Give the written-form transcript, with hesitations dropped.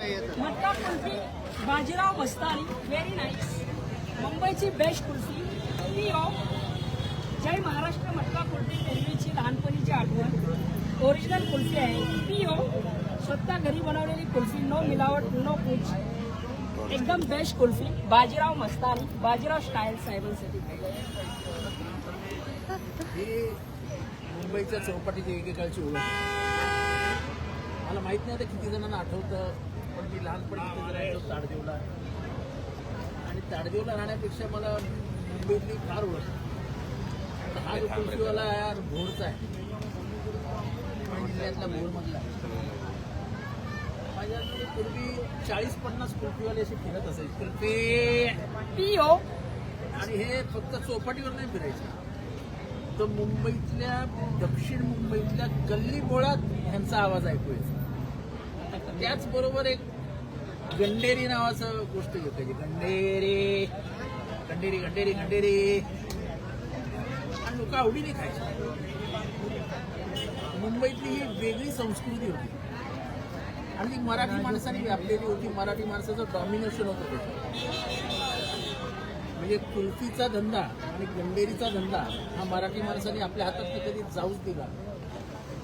मटका kulfi Bajirao Mastani very nice. मुंबईची best kulfi PO. जय महाराष्ट्र. मटका कुल्फी पूर्वीची लहानपणीची आठवण. ओरिजिनल कुल्फी आहे पीओ. स्वतः घरी बनवलेली कुल्फी. नो मिलावट नो कुछ. एकदम बेस्ट कुल्फी. बाजीराव मस्तानी. बाजीराव स्टाईल साहेबांसाठी. ही मुंबईच्या चौपाटीची एकेकाळची ओळख आहे. मला माहित नाही आता किती जणांना आठवतं, पण मी लहानपणी तिथे राहायचो ताडदेवला. आणि ताडदेवला राहण्यापेक्षा मला मुंबईतली फार ओळख. हा जो कुल्फीवाला यार भोरचा आहे, पुणे जिल्ह्यातला भोरमधला. माझ्याकडे पूर्वी 40-50 कुल्फीवाले असे फिरत असायचे. कुल्फी पीओ. आणि हे फक्त चौपाटीवर नाही फिरायचे, तर मुंबईतल्या दक्षिण मुंबईतल्या गल्ली बोळात ह्यांचा आवाज ऐकू यायचा. त्याचबरोबर एक गंडेरी नावाचं गोष्ट घेतायची. गंडेरी गंडेरी गंडेरी गंडेरी. आणि लोक आवडीने खायचे. मुंबईतली ही वेगळी संस्कृती होती आणि ती मराठी माणसाने व्यापलेली होती. मराठी माणसाचं डॉमिनेशन होतं त्याच्यात. म्हणजे कुल्फीचा धंदा आणि गंडेरीचा धंदा हा मराठी माणसाने आपल्या हातात कधी जाऊच दिला.